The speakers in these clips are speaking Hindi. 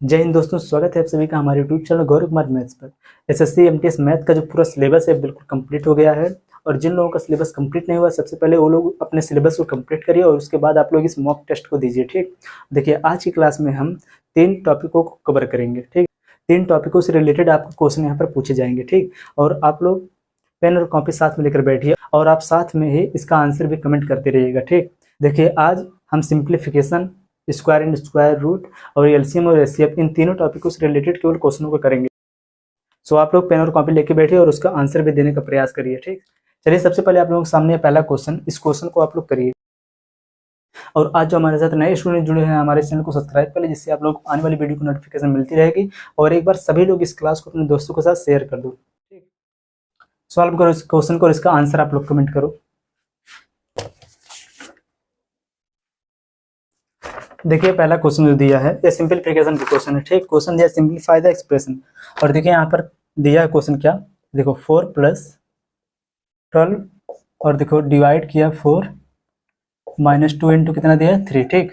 जय हिंद दोस्तों, स्वागत है आप सभी का हमारे YouTube channel Gaurav Kumar maths पर। एसएससी एमटीएस मैथ का जो पूरा सिलेबस है बिल्कुल कंप्लीट हो गया है। और जिन लोगों का सिलेबस कंप्लीट नहीं हुआ, सबसे पहले वो लोग अपने सिलेबस को कंप्लीट करिए और उसके बाद आप लोग इस मॉक टेस्ट को दीजिए। ठीक, देखिए आज की क्लास में हम 3 टॉपिकों को कवर करेंगे। ठीक, 3 टॉपिकों से रिलेटेड आपको क्वेश्चन यहाँ पर पूछे जाएंगे। ठीक, और आप लोग पेन और कॉपी साथ में लेकर बैठिए और आप साथ में ही इसका आंसर भी कमेंट करते रहिएगा। ठीक, देखिए आज हम simplification, square and square root और एलसीएम और एचसीएफ, इन तीनों टॉपिकों से रिलेटेड केवल क्वेश्चनों को करेंगे। सो आप लोग पेन और कॉपी लेके बैठिए और उसका आंसर भी देने का प्रयास करिए। ठीक, चलिए सबसे पहले आप लोगों के सामने पहला क्वेश्चन, इस क्वेश्चन को आप लोग करिए। और आज जो हमारे साथ नए स्टूडेंट जुड़े हैं, हमारे चैनल को सब्सक्राइब कर ले, जिससे आप लोग आने वाली वीडियो को नोटिफिकेशन मिलती रहेगी। और एक बार सभी लोग इस क्लास को अपने दोस्तों के साथ शेयर कर दो। ठीक, सॉल्व करो इस क्वेश्चन को और इसका आंसर आप लोग कमेंट करो। देखिए पहला क्वेश्चन जो दिया है ये सिंपलीफिकेशन का क्वेश्चन है। ठीक, क्वेश्चन दिया सिंप्लीफाई द एक्सप्रेशन। और देखिए यहाँ पर दिया है क्वेश्चन क्या, देखो 4 + 12 और देखो डिवाइड किया 4 - 2 इंटू कितना दिया है 3। ठीक,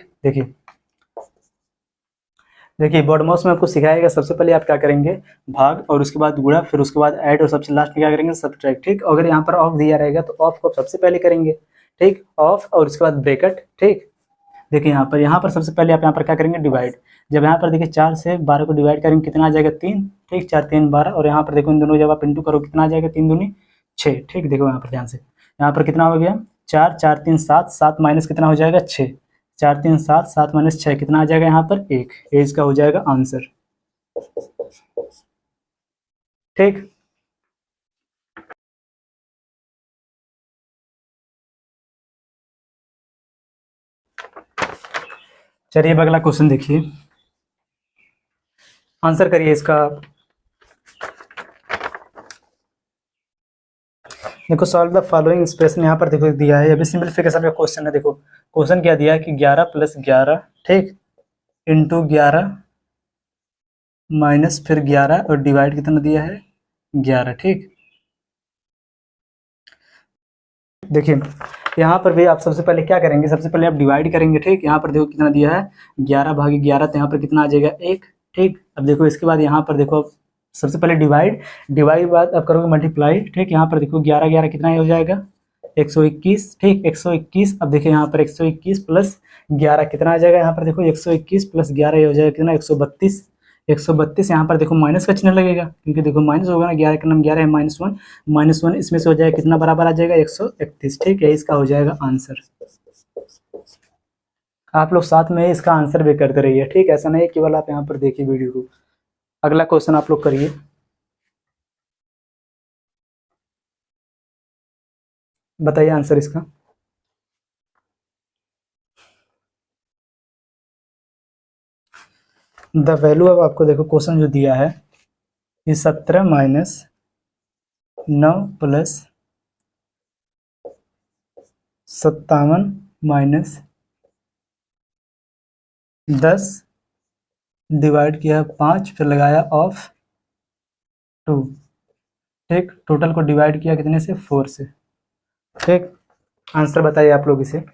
देखिए बोर्ड माउस में आपको सिखाएगा। सबसे पहले आप क्या करेंगे, भाग और उसके बाद गुणा, फिर उसके बाद ऐड और सबसे लास्ट में क्या करेंगे, सब्ट्रैक्ट। ठीक, अगर यहाँ पर ऑफ दिया रहेगा तो ऑफ को सबसे पहले करेंगे। ठीक, ऑफ और उसके बाद ब्रैकेट। ठीक, देखिए यहाँ पर सबसे पहले आप यहाँ पर क्या करेंगे, डिवाइड। जब यहाँ पर देखिए 4 से 12 को डिवाइड करेंगे कितना आ जाएगा 3। ठीक, 4 3 12। और यहाँ पर देखो इन दोनों जब आप इंटू करो कितना आ जाएगा, 3 दूनी 6। ठीक, देखो यहाँ पर ध्यान से, यहाँ पर कितना हो गया 4 4 3 7 7 माइनस कितना हो जाएगा 6। 4 3 7 7 माइनस 6 कितना आ जाएगा यहाँ पर 1। एज का हो जाएगा आंसर। ठीक, चलिए अब अगला क्वेश्चन देखिए, आंसर करिए इसका। देखो सॉल्व द फॉलोइंग एक्सप्रेशन, यहाँ पर देखो दिया है, अभी सिंपलीफिकेशन का क्वेश्चन है। देखो क्वेश्चन क्या दिया है कि 11 + 11, ठीक, इंटू 11 माइनस फिर 11 और डिवाइड कितना दिया है 11। ठीक, देखिए यहाँ पर भी आप सबसे पहले क्या करेंगे, सबसे पहले आप डिवाइड करेंगे। ठीक, यहाँ पर देखो कितना दिया है 11/11, तो यहाँ पर कितना आ जाएगा 1। ठीक, अब देखो इसके बाद यहाँ पर देखो सबसे पहले डिवाइड बाद अब करोगे मल्टीप्लाई। ठीक, यहाँ पर देखो 11 11 कितना हो जाएगा 121। ठीक, 121। अब देखिए यहाँ पर 121 + 11 कितना आ जाएगा, यहाँ पर देखो 121 + 11 हो जाएगा कितना 132। 132 यहाँ पर देखो माइनस का चिन्ह लगेगा, क्योंकि देखो माइनस होगा ना, 11 का नाम 11 है, -1 इसमें से हो जाएगा कितना बराबर आ जाएगा 131। ठीक है, इसका हो जाएगा आंसर। आप लोग साथ में इसका आंसर भी करते रहिए। ठीक, ऐसा नहीं केवल आप यहाँ पर देखिए वीडियो को। अगला क्वेश्चन आप लोग करिए, बताइए आंसर इसका। द वैल्यू अब आपको देखो क्वेश्चन जो दिया है ये 17 - 9 + 57 - 10 डिवाइड किया 5 फिर लगाया ऑफ 2। ठीक, टोटल को डिवाइड किया कितने से 4 से। ठीक, आंसर बताइए आप लोग इसे।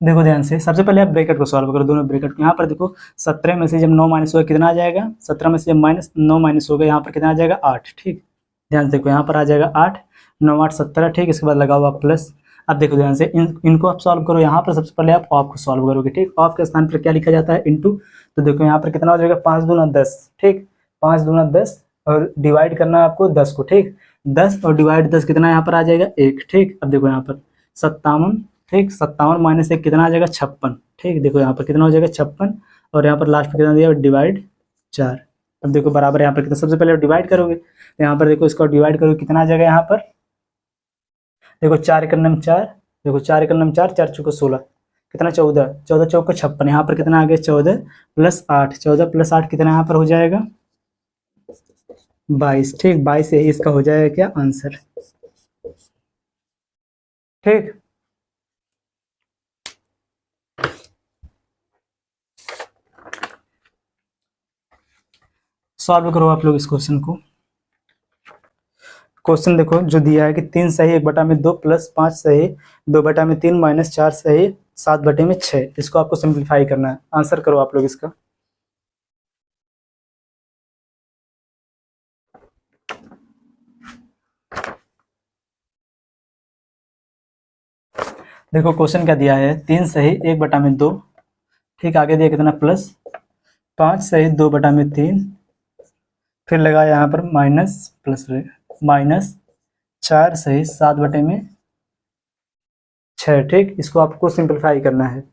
देखो ध्यान से, सबसे पहले आप ब्रैकेट को सॉल्व करो, दोनों ब्रैकेट को। यहाँ पर देखो 17 में से जब 9 माइनस होगा कितना आ जाएगा, 17 में से जब -9 माइनस होगा यहाँ पर कितना आ जाएगा 8। ठीक, ध्यान से देखो यहाँ पर आ जाएगा 8, 9 8 17। ठीक, इसके बाद लगाओ आप प्लस। अब देखो ध्यान से इनको आप सॉल्व करो। यहाँ पर सबसे पहले आप ऑफ को सॉल्व करोगे। ठीक, ऑफ के स्थान पर क्या लिखा जाता है, इंटू। तो देखो यहाँ पर कितना हो जाएगा 5 दूना 10। ठीक, 5 दूना 10 और डिवाइड करना है आपको 10 को। ठीक, 10 और डिवाइड 10 कितना यहाँ पर आ जाएगा 1। ठीक, अब देखो यहाँ पर 57। ठीक, 57 माइनस 1 कितना आ जाएगा 56। ठीक, देखो यहाँ पर कितना हो जाएगा 56 और यहाँ पर लास्ट में कितना दिया डिवाइड 4। अब देखो बराबर यहाँ पर कितना, सबसे पहले डिवाइड करोगे तो यहाँ पर देखो इसको डिवाइड करोगे कितना आ जाएगा, यहाँ पर देखो 4 × 9 4, देखो 4 × 9 4, 4 चौको 16 कितना 14, 14 चौको 56। यहाँ पर कितना आ गया 14 + 8, 14 + 8 कितना यहाँ पर हो जाएगा 22। ठीक, 22 यही इसका हो जाएगा क्या आंसर। ठीक, सॉल्व करो आप लोग इस क्वेश्चन को। क्वेश्चन देखो जो दिया है कि 3 सही 1/2 + 2 + 5 सही 2/3 - 4 सही 7/6। इसको आपको सिंप्लीफाई करना है। आंसर करो आप लोग इसका। देखो क्वेश्चन क्या दिया है, 3 सही 1/2। ठीक, आगे दिया कितना प्लस 5 सही 2/3। फिर लगा यहाँ पर माइनस प्लस माइनस 4 सही 7/6। ठीक, इसको आपको सिंप्लीफाई करना है।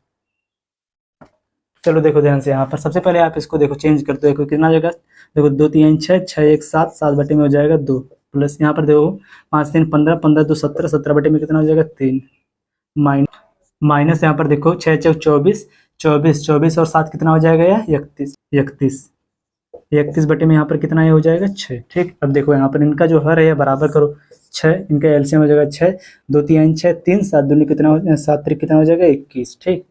चलो देखो ध्यान से, यहाँ पर सबसे पहले आप इसको देखो चेंज कर दो। देखो कितना हो जाएगा, देखो 2 3 6 6 1 7 7 में हो जाएगा 2, प्लस यहाँ पर देखो 5 3 15 15 2 17 17 में कितना हो जाएगा 3, माइनस यहाँ पर देखो 6 4 24 24 24 और 7 कितना हो जाएगा यार 31 31 31 में यहाँ पर कितना ये हो जाएगा 6। ठीक, अब देखो यहाँ पर इनका जो हर है बराबर करो 6, इनका एलसीएम हो जाएगा 6 2 3 6 3 7 दूनी कितना हो 7 3 कितना हो जाएगा 21। ठीक,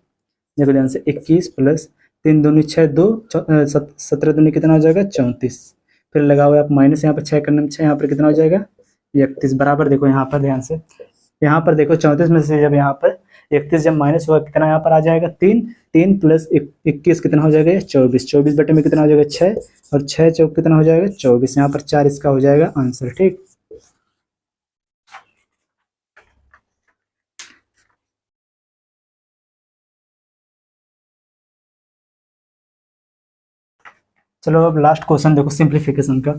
देखो ध्यान से 21 प्लस 3 दूनी 6 2 17 दूनी कितना हो जाएगा 34। फिर लगाओ आप माइनस यहाँ पर 6 करने में 6 यहाँ पर कितना हो जाएगा 31 बराबर। देखो यहाँ पर ध्यान से, यहाँ पर देखो 34 में से जब यहाँ पर 31 जब माइनस होगा कितना यहाँ पर आ जाएगा 3 3 प्लस 21 कितना हो जाएगा 24 24 में कितना हो जाएगा 6 और 6 चौक कितना हो जाएगा 24, यहाँ पर 4 इसका हो जाएगा आंसर। ठीक, चलो अब लास्ट क्वेश्चन देखो सिंप्लीफिकेशन का।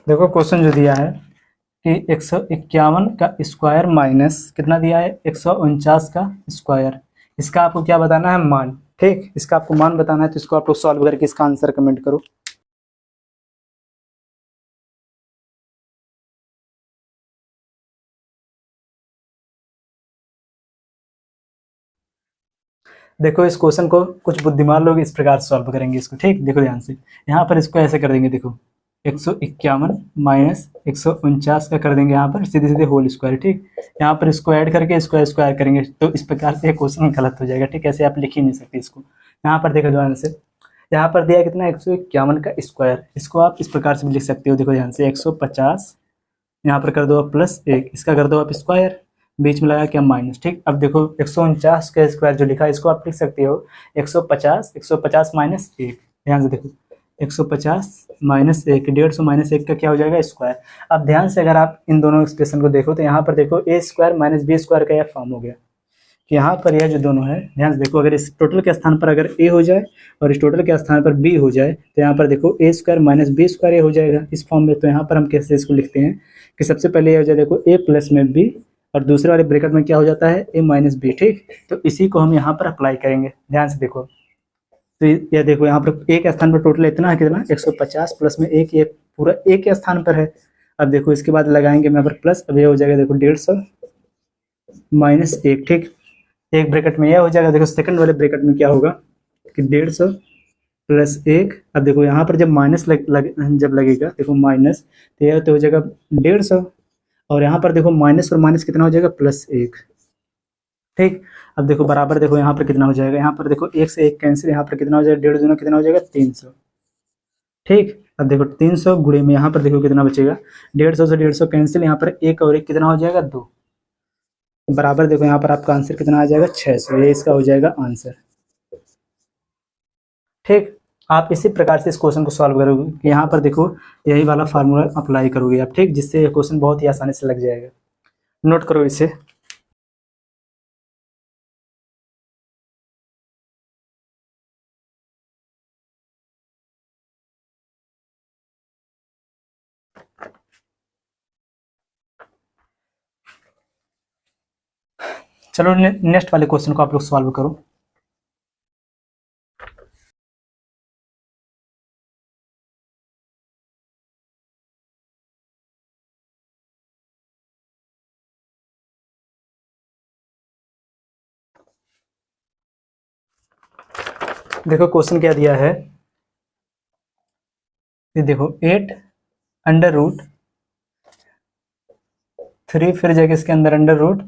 देखो क्वेश्चन जो दिया है कि 151 का स्क्वायर माइनस कितना दिया है 149 का स्क्वायर, इसका आपको क्या बताना है मान। ठीक, इसका आपको मान बताना है, तो इसको आप लोग सॉल्व करके इसका आंसर कमेंट करो। देखो इस क्वेश्चन को कुछ बुद्धिमान लोग इस प्रकार सॉल्व करेंगे इसको। ठीक, देखो ध्यान से, यहाँ पर इसको ऐसे कर देंगे। देखो 151 माइनस 149 का कर देंगे यहाँ पर सीधे सीधे होल स्क्वायर। ठीक, यहाँ पर इसको ऐड करके इसको स्क्वायर करेंगे, तो इस प्रकार से क्वेश्चन गलत हो जाएगा। ठीक, ऐसे आप लिख ही नहीं सकते इसको। यहाँ पर देखो ध्यान से, यहाँ पर दिया कितना 151 का स्क्वायर, इसको आप इस प्रकार से भी लिख सकते हो। देखो ध्यान से 150 यहाँ पर कर दो आप प्लस 1, इसका कर दो आप स्क्वायर, बीच में लगा क्या माइनस। ठीक, अब देखो 149 का स्क्वायर जो लिखा है इसको आप लिख सकते हो 150 माइनस 1। ध्यान से देखो 150 माइनस 1, 150 माइनस 1 का क्या हो जाएगा स्क्वायर। अब ध्यान से अगर आप इन दोनों एक्सप्रेशन को देखो तो यहाँ पर देखो ए स्क्वायर माइनस बी स्क्वायर का यह फॉर्म हो गया कि यहाँ पर यह जो दोनों है, ध्यान से देखो, अगर इस टोटल के स्थान पर अगर ए हो जाए और इस टोटल के स्थान पर बी हो जाए तो यहाँ पर देखो ए स्क्वायर माइनस बी स्क्वायर ए हो जाएगा इस फॉर्म में। तो यहाँ पर हम कैसे इसको लिखते हैं कि सबसे पहले ये हो जाए देखो ए प्लस में बी और दूसरे वाले ब्रैकेट में क्या हो जाता है ए माइनस बी। ठीक, तो इसी को हम यहाँ पर अप्लाई करेंगे। ध्यान से देखो, तो ये देखो यहाँ पर एक स्थान पर टोटल इतना है कितना 150 प्लस में एक, ये पूरा एक के स्थान पर है। अब देखो इसके बाद लगाएंगे यहाँ पर प्लस, अब ये हो जाएगा देखो 150 माइनस 1। ठीक, एक ब्रैकेट में यह हो जाएगा। देखो सेकंड वाले ब्रैकेट में क्या होगा कि 150 प्लस 1। अब देखो यहाँ पर जब माइनस जब लगेगा देखो माइनस, तो यह तो हो जाएगा 150 और यहाँ पर देखो माइनस और माइनस कितना हो जाएगा प्लस 1। ठीक, अब देखो बराबर देखो यहाँ पर कितना हो जाएगा, यहाँ पर देखो 1 से 1 कैंसिल, यहाँ पर कितना हो जाएगा 1.5 दूना कितना हो जाएगा 300। ठीक, अब देखो 300 गुणे में यहाँ पर देखो कितना बचेगा 150 से 150 कैंसिल, यहाँ पर 1 और 1 कितना हो जाएगा 2 बराबर। देखो यहाँ पर आपका आंसर कितना आ जाएगा 600, ये इसका हो जाएगा आंसर। ठीक, आप इसी प्रकार से इस क्वेश्चन को सॉल्व करोगे कि यहाँ पर देखो यही वाला फार्मूला अप्लाई करोगे आप। ठीक, जिससे ये क्वेश्चन बहुत ही आसानी से लग जाएगा। नोट करो इसे। चलो नेक्स्ट वाले क्वेश्चन को आप लोग सॉल्व करो। देखो क्वेश्चन क्या दिया है, ये देखो 8 अंडर रूट 3, फिर जगह इसके अंदर अंडर रूट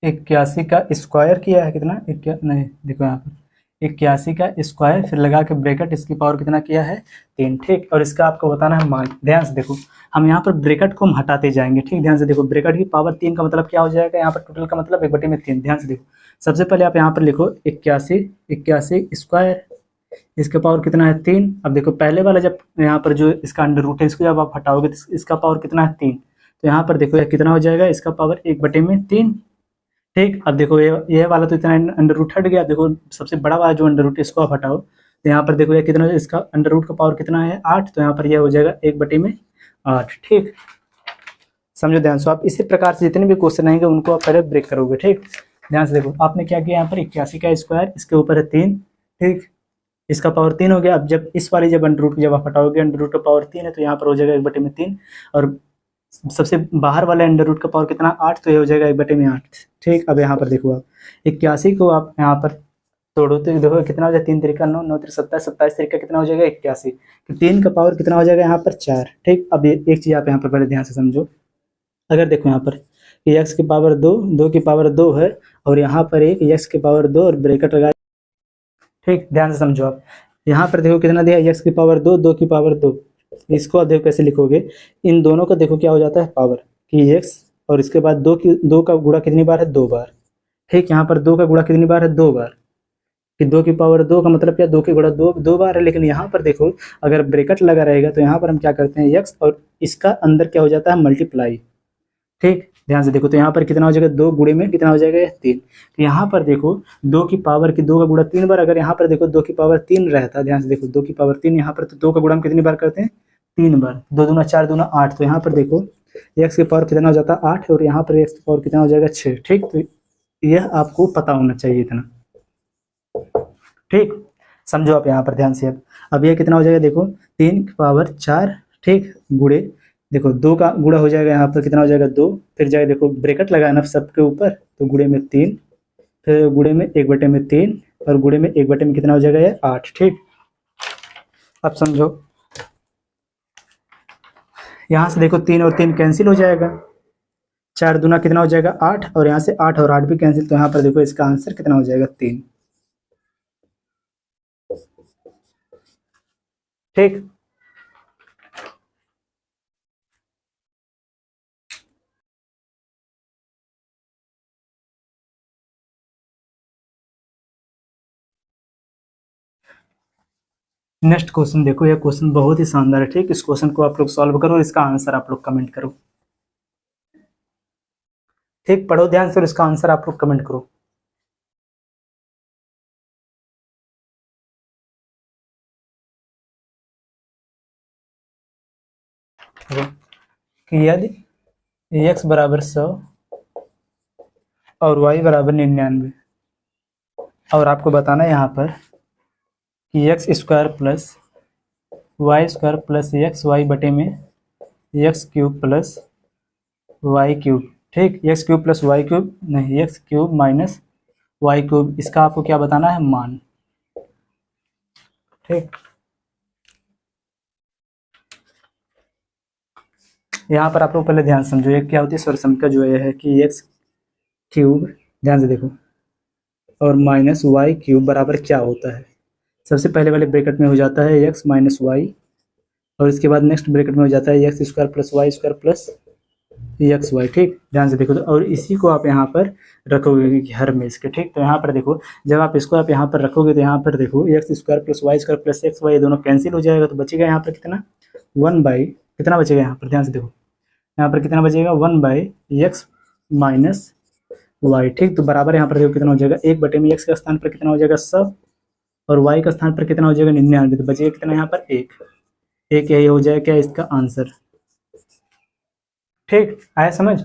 81 का स्क्वायर किया है कितना नहीं, देखो यहाँ पर 81 का स्क्वायर, फिर लगा के ब्रैकेट, इसकी पावर कितना किया है 3, ठीक। और इसका आपको बताना है मान। ध्यान से देखो, हम यहाँ पर ब्रैकेट को हम हटाते जाएंगे, ठीक। ध्यान से देखो, ब्रैकेट की पावर 3 का मतलब क्या हो जाएगा, यहाँ पर टोटल का मतलब 1/3। ध्यान से देखो, सबसे पहले आप यहाँ पर लिखो 81 स्क्वायर, इसका पावर कितना है 3। अब देखो पहले वाला जब यहाँ पर जो इसका अंडर रूट है, इसको जब आप हटाओगे तो इसका पावर कितना है 3, तो यहाँ पर देखो यह कितना हो जाएगा, इसका पावर 1/3, ठीक। अब देखो ये वाला तो इतना अंडर रूट हट गया। देखो सबसे बड़ा वाला जो अंडर रूट है इसको आप हटाओ, तो यहाँ पर देखो ये कितना, इसका अंडर रूट का पावर कितना है 8, तो यहाँ पर यह हो जाएगा 1/8, ठीक। समझो ध्यान से, आप इसी प्रकार से जितने भी क्वेश्चन आएंगे उनको आप पहले ब्रेक करोगे, ठीक। ध्यान से देखो, आपने क्या किया, यहाँ पर 81 का स्क्वायर, इसके ऊपर है 3, ठीक, इसका पावर 3 हो गया। अब जब इस वाली जब अंडर रूट जब आप हटाओगे, अंडर रूट का पावर 3 है, तो यहाँ पर हो जाएगा 1/3। और सबसे बाहर वाले अंडर रूट का पावर कितना 8, तो ये हो जाएगा 1/8, ठीक। अब यहाँ पर देखो, आप 81 को आप यहाँ पर तोड़ो तो देखो कितना हो जाएगा, 3 तरीका 9, 9 तरीका 27, 27 तरीका कितना हो जाएगा 81, तो 3 का पावर कितना हो जाएगा यहाँ पर 4, ठीक। अब एक चीज़ आप यहाँ पर पहले ध्यान से समझो, अगर देखो यहाँ पर एक्स की पावर 2, 2 की पावर 2 है, और यहाँ पर एक एक्स की पावर 2 और ब्रैकेट लगा, ठीक। ध्यान से समझो, आप यहाँ पर देखो कितना दिया, एक्स की पावर 2, 2 की पावर 2, इसको आप देखो कैसे लिखोगे, इन दोनों का देखो क्या हो जाता है पावर कि एक्स, और इसके बाद 2 का गुणा कितनी बार है 2 बार, ठीक। यहाँ पर 2 का गुणा कितनी बार है 2 बार, कि 2 की पावर 2 का मतलब क्या, 2 की गुणा 2 बार है। लेकिन यहाँ पर देखो अगर ब्रैकेट लगा रहेगा तो यहाँ पर हम क्या करते हैं, एक्स और इसका अंदर क्या हो जाता है मल्टीप्लाई, ठीक। ध्यान से देखो, तो यहाँ पर कितना हो जाएगा, 2 गुणे में कितना हो जाएगा 3, तो यहाँ पर देखो 2 की पावर की 2 का गुणा 3 बार, अगर यहाँ पर देखो 2 की पावर 3 रहता, ध्यान से देखो 2 की पावर 3 यहाँ पर, तो 2 का गुणा हम कितनी बार करते हैं 3 बार, 2 दूना 4 दूना 8, तो यहाँ पर देखो एक्स की पावर कितना हो जाता है 8, और यहाँ पर एक्स की पावर कितना हो जाएगा 6, ठीक। तो यह आपको पता होना चाहिए इतना, ठीक। समझो आप यहाँ पर ध्यान से, अब यह कितना हो जाएगा, देखो 3 की पावर 4, ठीक, गुणे देखो 2 का गुणा हो जाएगा, यहाँ पर कितना हो जाएगा 2, फिर जाएगा देखो ब्रैकेट लगाना सबके ऊपर, तो गुणे में 3, फिर गुणे में 1/3, और गुणे में 1/में कितना हो जाएगा ये 8, ठीक। अब समझो यहाँ से देखो 3 और 3 कैंसिल हो जाएगा, 4 दूना कितना हो जाएगा 8, और यहाँ से 8 और 8 भी कैंसिल, तो यहाँ पर देखो इसका आंसर कितना हो जाएगा 3, ठीक। नेक्स्ट क्वेश्चन देखो, यह क्वेश्चन बहुत ही शानदार है, ठीक। इस क्वेश्चन को आप लोग सॉल्व करो, इसका आंसर आप लोग कमेंट करो, ठीक। पढ़ो ध्यान से और इसका आंसर आप लोग कमेंट करो। कि यदि x बराबर 100 और y बराबर 99, और आपको बताना है यहाँ पर कि x square plus Y square plus x y बटे में x cube plus y cube, ठीक। X cube plus y cube नहीं, x cube minus y cube, इसका आपको क्या बताना है मान, ठीक। यहाँ पर आप लोग पहले ध्यान समझो, एक क्या होती है सर्वसम्मिका जो है कि एक्स क्यूब, ध्यान से देखो, और माइनस वाई क्यूब बराबर क्या होता है, सबसे पहले वाले ब्रैकेट में हो जाता है एक्स माइनस वाई, और इसके बाद नेक्स्ट ब्रैकेट में हो जाता है X square plus Y square plus x Y, ठीक। ध्यान से देखो, तो और इसी को आप यहाँ पर रखोगे हर में इसके, ठीक। तो यहाँ पर देखो जब आप इसको आप यहाँ पर रखोगे, तो यहाँ पर देखो X square plus Y square plus x Y दोनों कैंसिल हो जाएगा, तो बचेगा यहाँ पर कितना 1/, कितना बचेगा यहाँ पर, ध्यान से देखो यहाँ पर कितना बचेगा 1/x माइनस वाई, ठीक। तो बराबर यहाँ पर देखो कितना हो जाएगा 1/में एक्स के स्थान पर कितना हो जाएगा 100, और वाई का स्थान पर कितना हो जाएगा 99, तो बचेगा कितना यहाँ पर 1, यही हो जाएगा क्या इसका आंसर, ठीक। आया समझ,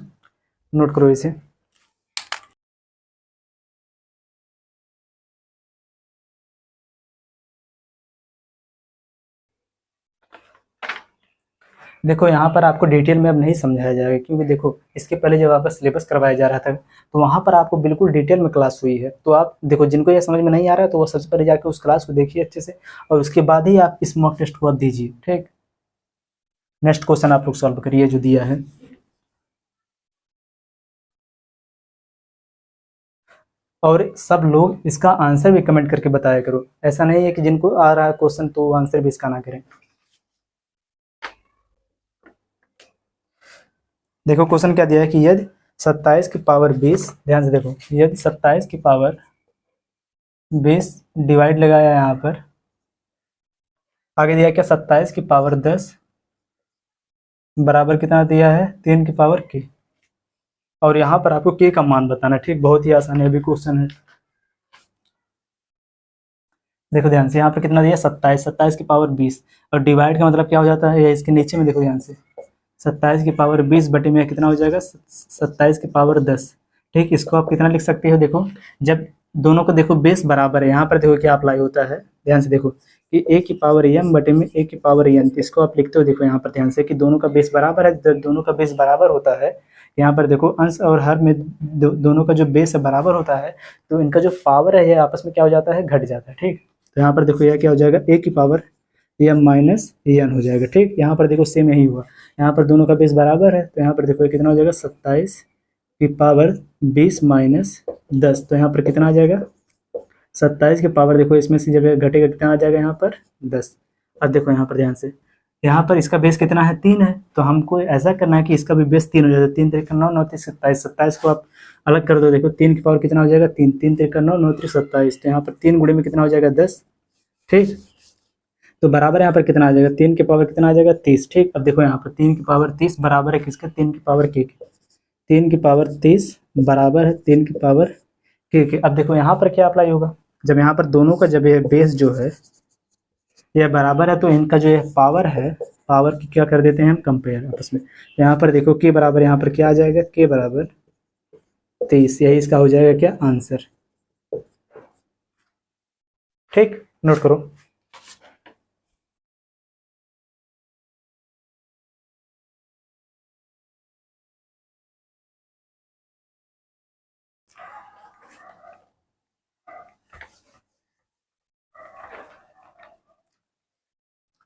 नोट करो इसे। देखो यहाँ पर आपको डिटेल में अब नहीं समझाया जाएगा, क्योंकि देखो इसके पहले जब आपका सिलेबस करवाया जा रहा था तो वहाँ पर आपको बिल्कुल डिटेल में क्लास हुई है, तो आप देखो जिनको ये समझ में नहीं आ रहा है तो वो सबसे पहले जाकर उस क्लास को देखिए अच्छे से, और उसके बाद ही आप इस मॉक टेस्ट को आप दीजिए, ठीक। नेक्स्ट क्वेश्चन आप लोग सॉल्व करिए जो दिया है। और सब लोग इसका आंसर भी कमेंट करके बताया करो। ऐसा नहीं है कि जिनको आ रहा है क्वेश्चन तो आंसर भी इसका ना करें। देखो क्वेश्चन क्या दिया है कि यदि 27 की पावर 20, ध्यान से देखो, यदि 27 की पावर 20 डिवाइड लगाया है यहाँ पर, आगे दिया क्या 27 की पावर 10 बराबर कितना दिया है 3 की पावर के, और यहाँ पर आपको के का मान बताना। ठीक, बहुत ही आसान है, अभी क्वेश्चन है। देखो ध्यान से, यहाँ पर कितना दिया 27, 27 की पावर 20, और डिवाइड का मतलब क्या हो जाता है, या इसके नीचे में देखो ध्यान से, 27 की पावर 20 बटे में कितना हो जाएगा 27 की पावर 10। ठीक, इसको आप कितना लिख सकते हो, देखो जब दोनों को देखो बेस बराबर है, यहाँ पर देखो क्या अप्लाई होता है, ध्यान से देखो कि a की पावर m बटे में a की पावर n, इसको आप लिखते हो देखो यहाँ पर ध्यान से कि दोनों का बेस बराबर है। जब दोनों का बेस बराबर होता है, यहाँ पर देखो अंश और हर में दोनों का जो बेस है बराबर होता है, तो इनका जो पावर है ये आपस में क्या हो जाता है, घट जाता है। ठीक, तो यहाँ पर देखो यह क्या हो जाएगा, a की पावर m माइनस n हो जाएगा। ठीक, यहाँ पर देखो सेम यही हुआ, यहाँ पर दोनों का बेस बराबर है, तो यहाँ पर देखो कितना हो जाएगा 27 की पावर 20 माइनस 10, तो यहाँ पर कितना आ जाएगा 27 की पावर, देखो इसमें से जब घटेगा कितना आ जाएगा यहाँ पर 10। अब देखो यहाँ पर ध्यान से, यहाँ पर इसका बेस कितना है 3 है, तो हमको ऐसा करना है कि इसका भी बेस 3 हो जाता है। 3 3 9 9 3 27, 27 को आप अलग कर दो, देखो 3 की पावर कितना हो जाएगा 3, 3 3 9 9 3 27, तो यहाँ पर 3 गुणे में कितना हो जाएगा 10। ठीक, तो बराबर यहाँ पर कितना आ जाएगा 3 की पावर कितना आ जाएगा 30। ठीक, अब देखो यहाँ पर 3 की पावर 30 बराबर है किसके, 3 की पावर के, 3 की पावर 30 बराबर है 3 की पावर के। अब देखो यहाँ पर क्या अप्लाई होगा, जब यहाँ पर दोनों का जब ये बेस जो है यह बराबर है, तो इनका जो ये पावर है, पावर की क्या कर देते हैं हम कंपेयर आपस में। यहाँ पर देखो के बराबर, यहाँ पर क्या आ जाएगा के बराबर 23, यही इसका हो जाएगा क्या आंसर। ठीक, नोट करो।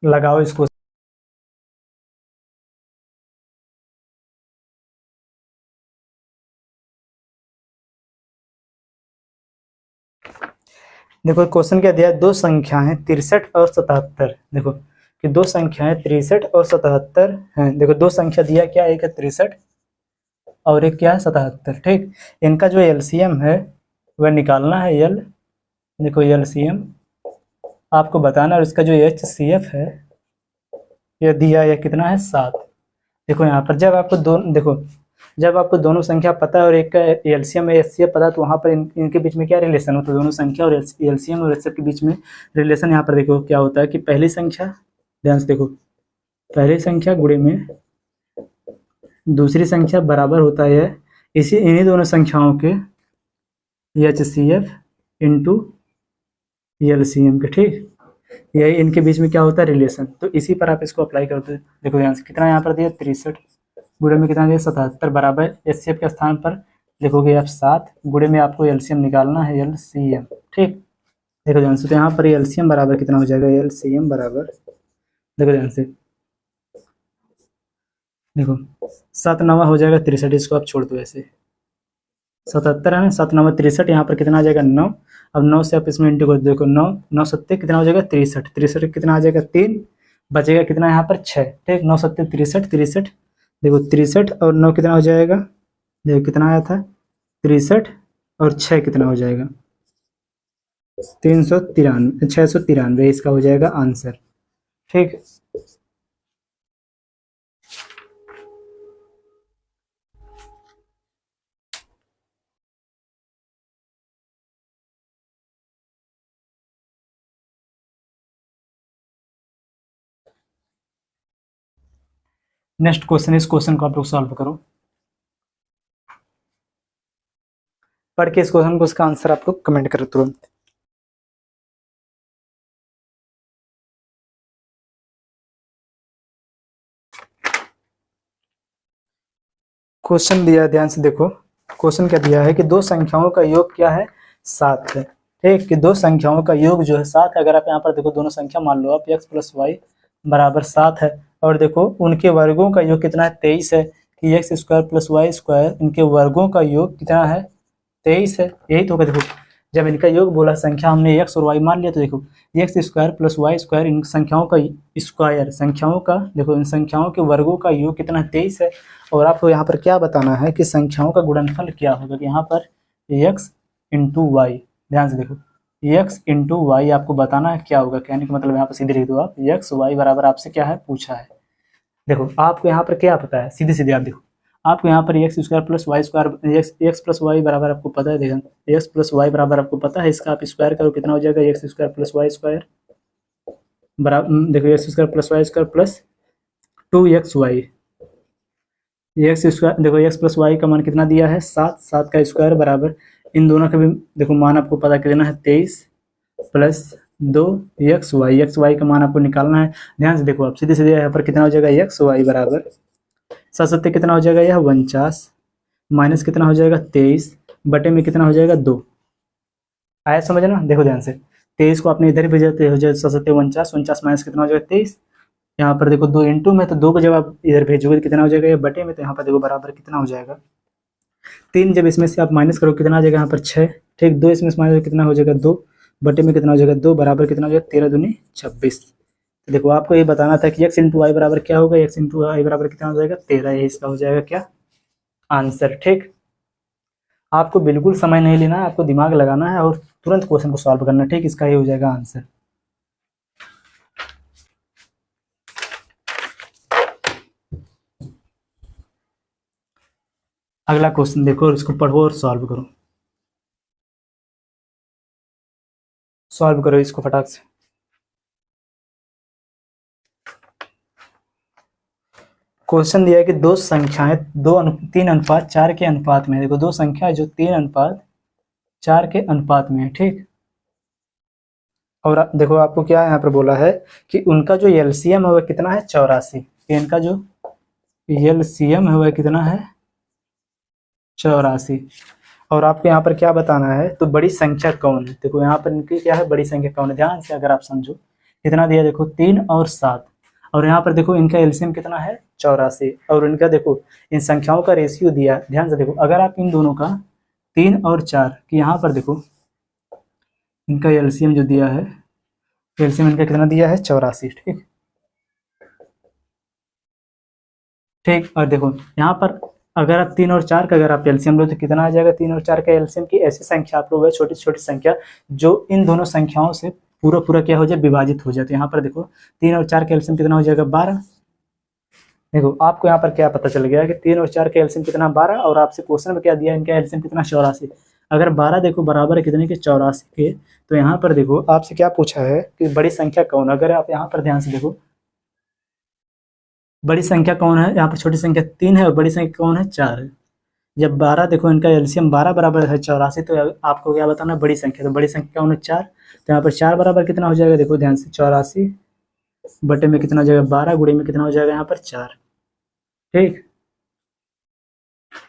लगाओ इसको। देखो क्वेश्चन क्या दिया है, दो संख्याएं 63 और 77। देखो कि दो संख्याएं 63 और 77 हैं। देखो दो संख्या दिया क्या, एक है 63 और एक क्या है 77। ठीक, इनका जो एलसीएम है वह निकालना है एल, देखो एलसीएम आपको बताना, और इसका जो एचसीएफ है यह दिया, यह कितना है 7। देखो यहाँ पर जब आपको दोनों, देखो जब आपको दोनों संख्या पता है और एक का एलसीएम है एचसीएफ पता है, तो वहाँ पर इनके बीच में क्या रिलेशन होता है, दोनों संख्या और एलसीएम और एचसीएफ के बीच में रिलेशन यहाँ पर देखो क्या होता है कि पहली संख्या, ध्यान से देखो, पहली संख्या गुणे में दूसरी संख्या बराबर होता है इसी इन्हीं दोनों संख्याओं के एचसीएफ इंटू एलसीएम के। ठीक, यही इनके बीच में क्या होता है रिलेशन, तो इसी पर आप इसको अप्लाई करते हैं। देखो ध्यान से कितना यहाँ पर दिया 63 गुणे में कितना दिया 77 बराबर एचसीएफ के स्थान पर लिखोगे आप 7 गुणे में आपको एलसीएम निकालना है एलसीएम। ठीक, देखो ध्यान से, तो यहाँ पर एलसीएम बराबर कितना हो जाएगा, एलसीएम बराबर, देखो ध्यान से, देखो 7 9 हो जाएगा 63, इसको आप छोड़ दो ऐसे, 77 है ना, 7 9 63, यहाँ पर कितना आ जाएगा 9। अब 9 से आप इसमें इंटू कर देखो, 9 9 7 कितना हो जाएगा 63, 63 कितना आ जाएगा 3, बचेगा कितना यहाँ पर 6। ठीक, 9 7 63, 63 देखो 63 और 9 कितना हो जाएगा, देखो कितना आया था 63 और 6 कितना हो जाएगा 393, 693 इसका हो जाएगा आंसर। ठीक, नेक्स्ट क्वेश्चन, इस क्वेश्चन को आप लोग सॉल्व करो, पढ़ के इस क्वेश्चन को इसका आंसर आप लोग कमेंट करो तुरंत। क्वेश्चन दिया है, ध्यान से देखो, क्वेश्चन क्या दिया है कि दो संख्याओं का योग क्या है 7 है। ठीक, कि दो संख्याओं का योग जो है 7 है। अगर आप यहाँ पर देखो दोनों संख्या मान लो आप x प्लस वाई बराबर 7 है, और देखो उनके वर्गों का योग कितना है 23 है, कि x square plus Y square इनके वर्गों का योग कितना है 23 है, यही तो होगा। देखो जब इनका योग बोला, संख्या हमने x और y मान लिया, तो देखो x square plus Y square, इन संख्याओं का स्क्वायर, संख्याओं का देखो इन संख्याओं के वर्गों का योग कितना 23 है। और आपको यहाँ पर क्या बताना है कि संख्याओं का गुणनफल क्या होगा, कि यहाँ पर x इंटू वाई, ध्यान से देखो x इंटू वाई आपको बताना है क्या होगा। कहने का मतलब यहाँ पर सीधे लिख दो आप, x y बराबर आपसे क्या है पूछा है। देखो आपको यहाँ पर क्या पता है, सीधे सीधे आप देखो, आपको यहाँ पर X square plus Y square, X plus Y बराबर आपको पता है, देखो एक्स प्लस वाई बराबर आपको पता है, इसका आप स्क्वायर करो कितना हो जाएगा, X square plus Y square बराबर, देखो X square plus Y square plus 2xy, X square देखो एक्स प्लस वाई का मान कितना दिया है 7, 7 का स्क्वायर बराबर इन दोनों का भी देखो मान आपको पता कितना है 23 प्लस 2xy, एक्स वाई का मान आपको निकालना है। ध्यान से देखो आप सीधे सीधे यहाँ पर कितना हो जाएगा, एक्स वाई बराबर 7 कितना हो जाएगा, यह 49 माइनस कितना हो जाएगा 23 बटे में कितना हो जाएगा 2। आया समझना, देखो ध्यान से 23 को आपने इधर ही भेजा, हो जाएगा 7 49, 49 माइनस कितना हो जाएगा 23, यहाँ पर देखो 2 इंटू में, तो 2 को जब आप इधर भेजोगे तो कितना हो जाएगा, ये बटे में, तो यहाँ पर देखो बराबर कितना हो जाएगा 3, जब इसमें से आप माइनस करो कितना आ जाएगा यहाँ पर 6, ठीक 2 इसमें से माइनस कितना हो जाएगा 2 बटे में कितना हो जाएगा 2 बराबर कितना हो जाएगा 13 दूनी 26। देखो आपको ये बताना था कि x इंटू वाई बराबर क्या होगा, x इंटू वाई बराबर कितना हो जाएगा 13, ये इसका हो जाएगा क्या आंसर। ठीक, आपको बिल्कुल समय नहीं लेना है, आपको दिमाग लगाना है और तुरंत क्वेश्चन को सॉल्व करना। ठीक, इसका ये हो जाएगा आंसर। अगला क्वेश्चन देखो और इसको पढ़ो और सॉल्व करो, सॉल्व करो इसको फटाक से। क्वेश्चन दिया है कि दो संख्याएं 3:4 के अनुपात में, देखो दो संख्या जो 3:4 के अनुपात में है। ठीक, और देखो आपको क्या यहाँ पर बोला है कि उनका जो एलसीएम है वह कितना है 84, इनका जो एलसीएम है वह कितना है 84। और आपको यहाँ पर क्या बताना है, तो बड़ी संख्या कौन है। देखो यहाँ पर इनकी क्या है, बड़ी संख्या कौन है, ध्यान से अगर आप समझो कितना दिया, देखो 3 और 7, और यहाँ पर देखो इनका एलसीएम कितना है 84, और इनका देखो इन संख्याओं का रेशियो दिया। ध्यान से देखो अगर आप इन दोनों का 3 और 4 की यहाँ पर देखो इनका एलसीएम जो दिया है, एलसीएम इनका कितना दिया है 84। ठीक ठीक, और देखो यहाँ पर अगर आप 3 और 4 का अगर आप एलसीएम लो तो कितना आ जाएगा, 3 और 4 का एलसीएम की ऐसी संख्या आप लोग है, छोटी छोटी संख्या जो इन दोनों संख्याओं से पूरा पूरा क्या हो जाए, विभाजित हो जाए। तो यहाँ पर देखो 3 और 4 का एलसीएम कितना हो जाएगा 12। देखो आपको यहाँ पर क्या पता चल गया कि 3 और 4 का एलसीएम कितना 12, और आपसे क्वेश्चन में क्या दिया, इनका एलसीएम कितना 84। अगर 12 देखो बराबर है कितने के 84 के, तो यहाँ पर देखो आपसे क्या पूछा है कि बड़ी संख्या कौन। अगर आप यहाँ पर ध्यान से देखो बड़ी संख्या कौन है, यहाँ पर छोटी संख्या 3 है और बड़ी संख्या कौन है 4 है। जब 12 देखो इनका एलसीएम 12 बराबर है 84, तो आपको क्या बताना है बड़ी संख्या, तो बड़ी संख्या कौन है 4। तो यहाँ पर 4 बराबर कितना हो जाएगा, देखो ध्यान से 84 बटे में कितना हो जाएगा 12 गुणे में कितना हो जाएगा यहाँ पर 4। ठीक,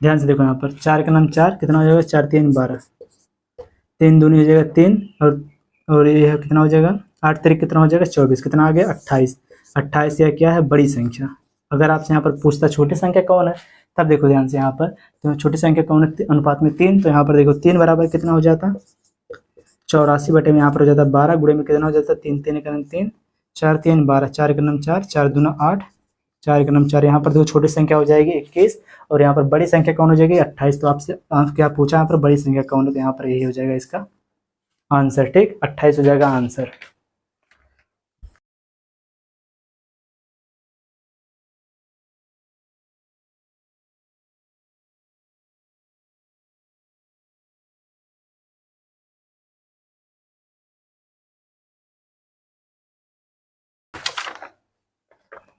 ध्यान से देखो यहाँ पर 4 का नाम 4 कितना हो जाएगा 4 3 12, 3 दूनी हो जाएगा 3, और ये कितना हो जाएगा 8 3 कितना हो जाएगा 24, कितना आ गया 28। 28 यह क्या है बड़ी संख्या। अगर आपसे यहाँ पर पूछता छोटी संख्या कौन है, तब देखो ध्यान से यहाँ पर, तो छोटी संख्या कौन है अनुपात में 3, तो यहाँ पर देखो 3 बराबर कितना हो जाता 84 बटे में यहाँ पर हो जाता 12 गुणे में कितना हो जाता 3 3 का नाम 3 4 3 12, 4 का नाम 4 4 दूना 8 4 का नाम 4, यहाँ पर देखो छोटी संख्या हो जाएगी 21, और यहाँ पर बड़ी संख्या कौन हो जाएगी 28। तो आपसे क्या पूछा यहाँ पर बड़ी संख्या कौन है, तो यहाँ पर यही हो जाएगा इसका आंसर। ठीक, 28 हो जाएगा आंसर।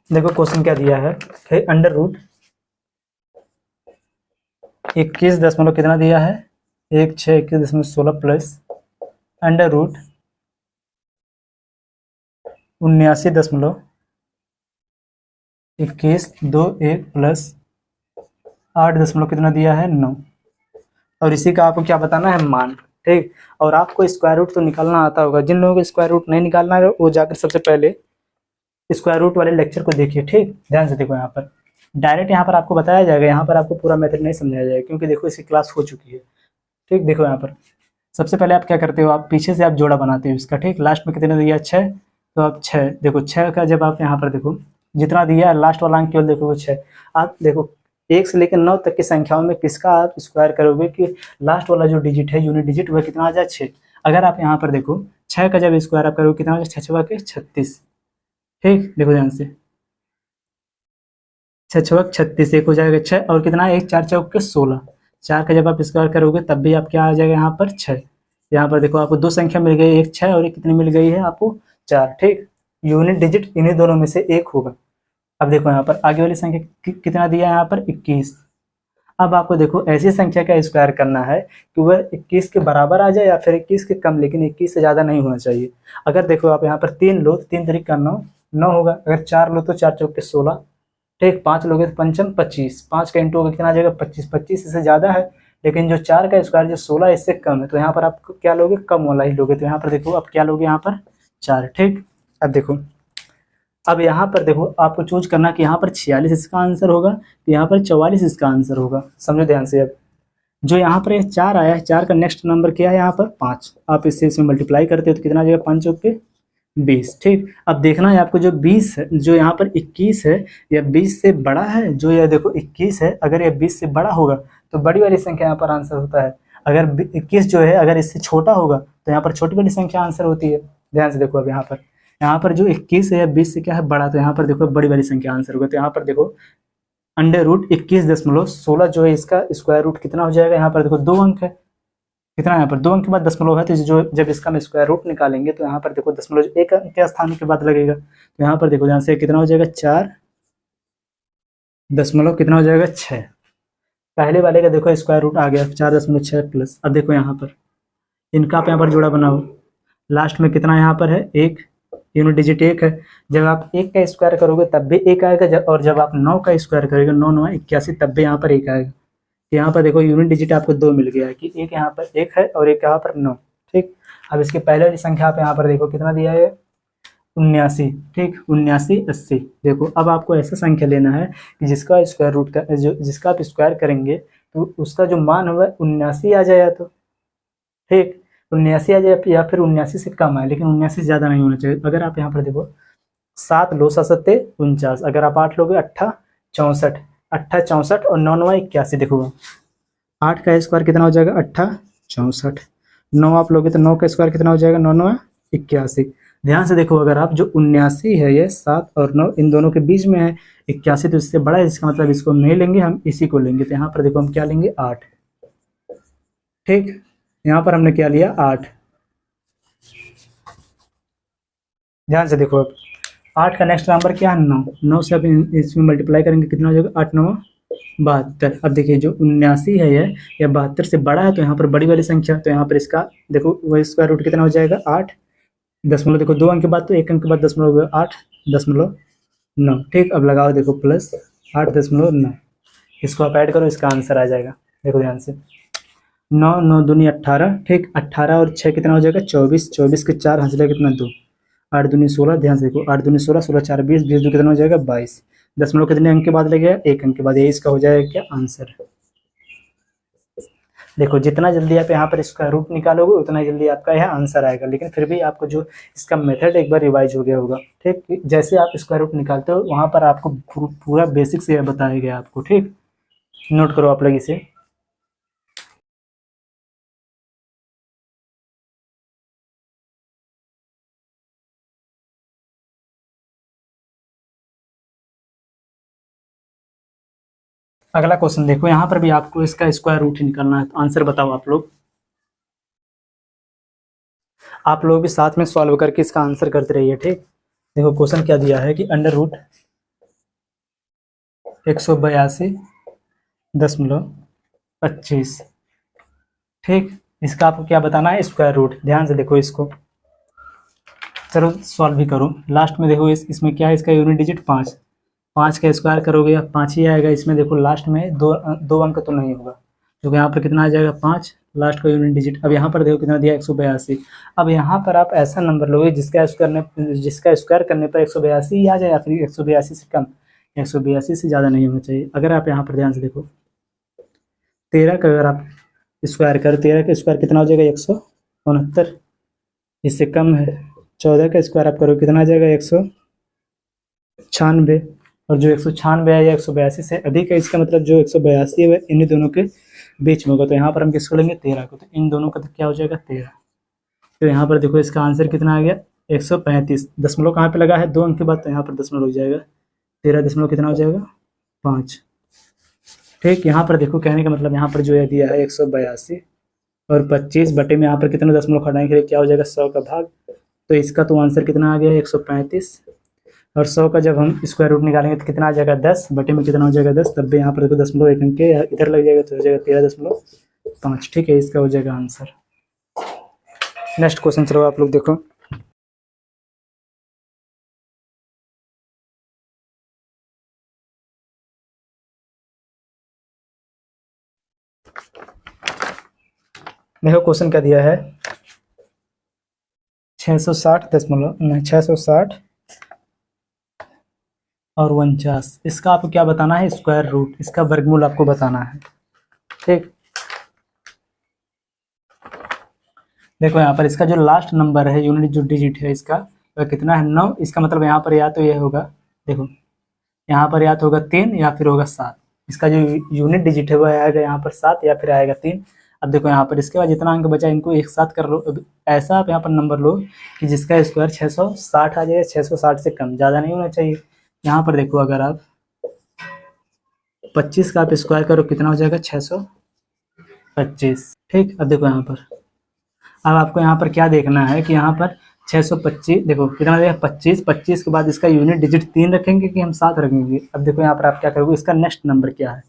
देखो क्वेश्चन क्या दिया है, अंडर रूट 21 दशमलव कितना दिया है 1621.16 प्लस अंडर रूट 79.2121 प्लस 8 दशमलव कितना दिया है 9, और इसी का आपको क्या बताना है मान। ठीक, और आपको स्क्वायर रूट तो निकालना आता होगा, जिन लोगों को स्क्वायर रूट नहीं निकालना है वो जाकर सबसे पहले स्क्वायर रूट वाले लेक्चर को देखिए। ठीक, ध्यान से देखो यहाँ पर डायरेक्ट यहाँ पर आपको बताया जाएगा, यहाँ पर आपको पूरा मेथड नहीं समझाया जाएगा क्योंकि देखो इसकी क्लास हो चुकी है। ठीक, देखो यहाँ पर सबसे पहले आप क्या करते हो, आप पीछे से आप जोड़ा बनाते हो इसका, ठीक। लास्ट में कितने दिया, 6, तो आप 6 देखो, 6 का जब आप यहाँ पर देखो जितना दिया लास्ट वाला अंक केवल देखो वो 6। आप देखो 1 से लेकर 9 तक की संख्याओं में किसका आप स्क्वायर करोगे कि लास्ट वाला जो डिजिट है, यूनिट डिजिट, वह कितना आ जाए, 6। अगर आप यहाँ पर देखो 6 का जब स्क्वायर आप करोगे कितना आ जाए, 6 छवा के 36, ठीक। देखो ध्यान से 6 छवक 36, एक हो जाएगा 6 और कितना, 1 4 चौक के 16, 4 का जब आप स्क्वायर करोगे तब भी आप क्या आ जाएगा यहाँ पर 6। यहाँ पर देखो आपको दो संख्या मिल गई, एक 6 और एक कितनी मिल गई है आपको, 4, ठीक। यूनिट डिजिट इन्हीं दोनों में से एक होगा। अब देखो यहाँ पर आगे वाली संख्या कितना दिया है यहाँ पर, 21। अब आपको देखो ऐसी संख्या का स्क्वायर करना है कि वह 21 के बराबर आ जाए या फिर 21 के कम, लेकिन 21 से ज़्यादा नहीं होना चाहिए। अगर देखो आप यहाँ पर 3 लो तो 3 तरीक का 9 9 होगा, अगर 4 लो तो 4 चौक के 16, ठीक। 5 लोगे तो पंचम 25, 5 का इंटू होगा कितना आ जाएगा, 25, 25 इससे ज़्यादा है, लेकिन जो 4 का स्क्वायर जो 16 इससे कम है, तो यहाँ पर आप क्या लोगे, कम वाला ही लोगे। तो यहाँ पर देखो आप क्या लोगे, यहाँ पर 4, ठीक। अब देखो, अब यहाँ पर देखो आपको चूज करना कि यहाँ पर 46 इसका आंसर होगा, तो यहाँ पर 44 इसका आंसर होगा। समझो ध्यान से। अब जो यहाँ पर 4 आया है, 4 का नेक्स्ट नंबर क्या है यहाँ पर, 5। आप इससे इसमें मल्टीप्लाई करते हो तो कितना आ जाएगा, 5 चौक के 20, ठीक। अब देखना है आपको जो 20 है, जो यहाँ पर 21 है, यह 20 से बड़ा है, जो यह देखो 21 है, अगर यह 20 से बड़ा होगा तो बड़ी वाली संख्या यहाँ पर आंसर होता है। अगर 21 जो है अगर इससे छोटा होगा तो यहाँ पर छोटी वाली संख्या आंसर होती है। ध्यान से देखो, अब यहाँ पर जो 21 है या 20 से क्या है, बड़ा, तो यहाँ पर देखो बड़ी वाली संख्या आंसर होगा। तो यहाँ पर देखो √21.16 जो है इसका स्क्वायर रूट कितना हो जाएगा, यहाँ पर देखो 2 अंक है, कितना यहाँ पर 2 अंक के बाद दशमलव है, तो जो जब इसका हम स्क्वायर रूट निकालेंगे तो यहाँ पर देखो दशमलव 1 अंक के स्थान के बाद लगेगा। तो यहाँ पर देखो ध्यान से कितना हो जाएगा, 4 दशमलव कितना हो जाएगा, 6। पहले वाले का देखो स्क्वायर रूट आ गया 4.6 प्लस। अब देखो यहाँ पर इनका आप यहाँ पर जोड़ा बनाओ, लास्ट में कितना यहाँ पर है, 1, यूनिट डिजिट 1 है। जब आप 1 का स्क्वायर करोगे तब भी 1 आएगा, और जब आप 9 का स्क्वायर करोगे, 9 9 81, तब भी यहाँ पर 1 आएगा। यहाँ पर देखो यूनिट डिजिट आपको 2 मिल गया है कि एक यहाँ पर 1 है और एक यहाँ पर 9, ठीक। अब इसके पहले वाली संख्या आप यहाँ पर देखो कितना दिया है, 79, ठीक। 79 80। देखो अब आपको ऐसा संख्या लेना है कि जिसका स्क्वायर रूट का जिसका आप स्क्वायर करेंगे तो उसका जो मान होगा 79 आ जाए, तो ठीक 79 आ जाए या फिर 79 से कम आए, लेकिन 79 से ज़्यादा नहीं होना चाहिए। अगर आप यहाँ पर देखो 7 लो 7 7 49, अगर आप 8 लोगे 8 64, 8 64 और 9 9 81। देखो 8 का स्क्वायर कितना हो जाएगा, 8 64, 9 आप लोगे तो 9 का स्क्वायर कितना हो जाएगा, 9 9 81। ध्यान से देखो, अगर आप जो 79 है ये 7 और 9 इन दोनों के बीच में है, 81 तो इससे बड़ा है, इसका मतलब इसको हम नहीं लेंगे, हम इसी को लेंगे। तो यहाँ पर देखो हम क्या लेंगे, 8, ठीक। यहाँ पर हमने क्या लिया, 8। ध्यान से देखो, अब 8 का नेक्स्ट नंबर क्या है, 9। 9 से अब इसमें मल्टीप्लाई करेंगे कितना हो जाएगा, 8 9 72। अब देखिए जो 79 है ये या 72 से बड़ा है, तो यहाँ पर बड़ी वाली संख्या, तो यहाँ पर इसका देखो वह स्क्वायर रूट कितना हो जाएगा, 8 दशमलव, देखो 2 अंक के बाद तो 1 अंक के बाद दशमलव 8.9, ठीक। अब लगाओ देखो प्लस 8.9, इसको आप ऐड करो, इसका आंसर आ जाएगा। देखो ध्यान से 9 9 दूनी 18, ठीक। 18 और 6 कितना हो जाएगा, 24, 24 के 4 हंस जाएगा कितना, 2, 8 दूनी 16। ध्यान से देखो 8 दूनी 16, 16 4 20, 20 2 कितना हो जाएगा, 22। दशमलव कितने अंक के बाद लगेगा, 1 अंक के बाद, यही इसका हो जाएगा क्या, आंसर। देखो जितना जल्दी आप यहाँ पर इसका रूट निकालोगे उतना जल्दी आपका यह आंसर आएगा, लेकिन फिर भी आपको जो इसका मेथड एक बार रिवाइज हो गया होगा, ठीक। जैसे आप इसका रूट निकालते हो वहाँ पर आपको पूरा बेसिक से बताया गया आपको, ठीक। नोट करो आप लोग इसे। अगला क्वेश्चन देखो, यहाँ पर भी आपको इसका स्क्वायर रूट ही निकालना है, तो आंसर बताओ आप लोग भी साथ में सॉल्व करके इसका आंसर करते रहिए, ठीक। देखो क्वेश्चन क्या दिया है कि √182.25, ठीक। इसका आपको क्या बताना है, स्क्वायर रूट। ध्यान से देखो इसको, चलो सॉल्व भी करो। लास्ट में देखो इसमें क्या है, इसका यूनिट डिजिट 5, 5 का स्क्वायर करोगे या 5 ही आएगा। इसमें देखो लास्ट में दो अंक तो नहीं होगा, क्योंकि यहाँ पर कितना आ जाएगा, 5 लास्ट का यूनिट डिजिट। अब यहाँ पर देखो कितना दिया, 182। अब यहाँ पर आप ऐसा नंबर लोगे जिसका स्क्वायर करने पर 182 ही आ जाए, या फिर 182 से कम, 182 से ज़्यादा नहीं होना चाहिए। अगर आप यहाँ पर ध्यान से देखो 13 का अगर आप स्क्वायर करो, 13 का स्क्वायर कितना हो जाएगा 169, इससे कम है। 14 का स्क्वायर आप करो कितना आ जाएगा 196, और जो 196 है या 182 से अधिक है, इसका मतलब जो 182 है इन्हीं दोनों के बीच में होगा। तो यहाँ पर हम किसको लेंगे 13 को, तो इन दोनों का तो क्या हो जाएगा 13। तो यहाँ पर देखो इसका आंसर कितना आ गया 135। दशमलव कहाँ पे लगा है 2 अंक के बाद, तो यहाँ पर दशमलव हो जाएगा 13 दशमलव कितना हो जाएगा 5। ठीक, यहाँ पर देखो कहने का मतलब यहाँ पर जो है दिया है 182 और 25 बटे में यहाँ पर कितना दशमलव हटाएंगे क्या हो जाएगा 100 का भाग। तो इसका तो आंसर कितना आ गया 135, और 100 का जब हम स्क्वायर रूट निकालेंगे तो कितना आ जाएगा 10 बटे में कितना हो जाएगा 10। तब भी यहाँ पर देखो दशमलव एक अंक के इधर लग जाएगा तो हो जाएगा 13.5। ठीक है, इसका हो जाएगा आंसर। नेक्स्ट क्वेश्चन चलो आप लोग देखो। देखो क्वेश्चन क्या दिया है 660 और 49, इसका आपको क्या बताना है स्क्वायर रूट, इसका वर्गमूल आपको बताना है। ठीक, देखो यहाँ पर इसका जो लास्ट नंबर है यूनिट जो डिजिट है इसका वह कितना है 9। इसका मतलब यहाँ पर या तो यह होगा, देखो यहाँ पर या तो होगा 3 या फिर होगा 7। इसका जो यूनिट डिजिट है वह आएगा यहाँ पर 7 या फिर आएगा 3। अब देखो यहाँ पर इसके बाद जितना अंक बचा इनको एक साथ कर लो। अब ऐसा आप यहाँ पर नंबर लो कि जिसका स्क्वायर 660 आ जाए, 660 से कम, ज़्यादा नहीं होना चाहिए। यहाँ पर देखो अगर आप 25 का आप स्क्वायर करो कितना हो जाएगा 625। ठीक, अब देखो यहाँ पर अब आपको यहाँ पर क्या देखना है कि यहाँ पर 625 देखो कितना देगा 25 के बाद इसका यूनिट डिजिट 3 रखेंगे कि हम 7 रखेंगे। अब देखो यहाँ पर आप क्या करोगे, इसका नेक्स्ट नंबर क्या है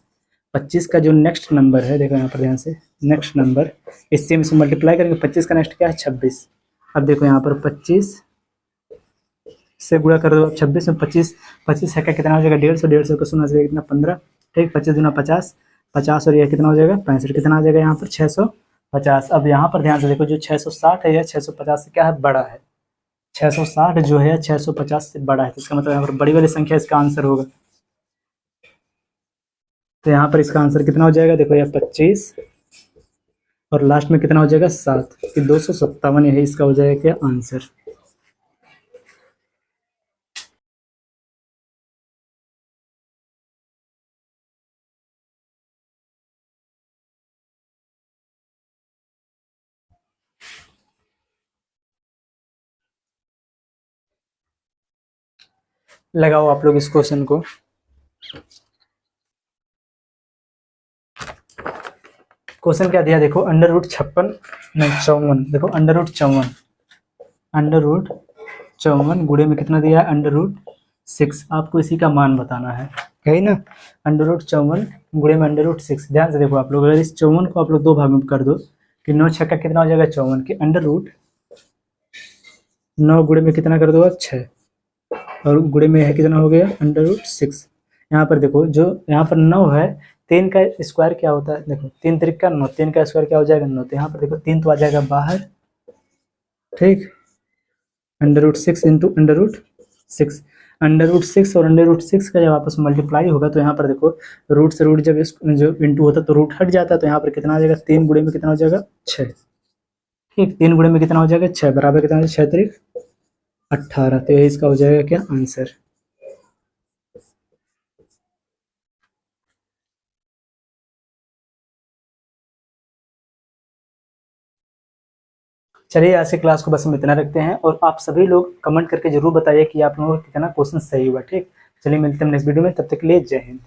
25 का जो नेक्स्ट नंबर है, देखो यहाँ पर ध्यान से नेक्स्ट नंबर, इससे हम इसे मल्टीप्लाई करेंगे। 25 का नेक्स्ट क्या है 26। अब देखो यहाँ पर 25 से गुणा कर दो 26 में, 25 है का कितना हो जाएगा 150, 150 का शून्य से कितना 15। ठीक, 25 दूना 50, 50 और यह कितना हो जाएगा 65, कितना आ जाएगा यहाँ पर 650। अब यहाँ पर ध्यान से देखो जो 660 है या 650 से क्या है बड़ा है, 660 जो है 650 से बड़ा है, तो इसका मतलब यहाँ पर बड़ी वाली संख्या इसका आंसर होगा। तो यहाँ पर इसका आंसर कितना हो जाएगा, देखो यह 25 और लास्ट में कितना हो जाएगा 7 कि 257 यही इसका हो जाएगा क्या आंसर। लगाओ आप लोग इस क्वेश्चन को। क्वेश्चन क्या दिया देखो √56 नहीं 54, देखो √54 गुणे में कितना दिया है √6। आपको इसी का मान बताना है, यही ना, √54 गुणे में √6। ध्यान से देखो आप लोग, अगर इस 54 को आप लोग 2 भाग में कर दो कि 9 छक्का कितना हो जाएगा 54 की √9 गुणे में कितना कर दो 6 और गुणे में है कितना हो गया √6। यहाँ पर देखो जो यहाँ पर 9 है, 3 का स्क्वायर क्या होता है, देखो 3 त्रिक का 9, 3 का स्क्वायर क्या हो जाएगा 9। तो यहाँ पर देखो 3 तो आ जाएगा बाहर। ठीक, √6 इंटू √6, √6 और √6 का जब आपस में मल्टीप्लाई होगा तो यहाँ पर देखो रूट से रूट जब इस जो इंटू होता है तो रूट हट जाता है। तो यहाँ पर कितना आ जाएगा 3 गुणे में कितना हो जाएगा 6। ठीक, 3 गुणे में कितना हो जाएगा 6 बराबर कितना हो जाएगा 6 त्रिक 18। तो यही इसका हो जाएगा क्या आंसर। चलिए आज की क्लास को बस हम इतना रखते हैं, और आप सभी लोग कमेंट करके जरूर बताइए कि आप लोगों को कितना क्वेश्चन सही हुआ। ठीक, चलिए मिलते हैं नेक्स्ट वीडियो में, तब तक के लिए जय हिंद।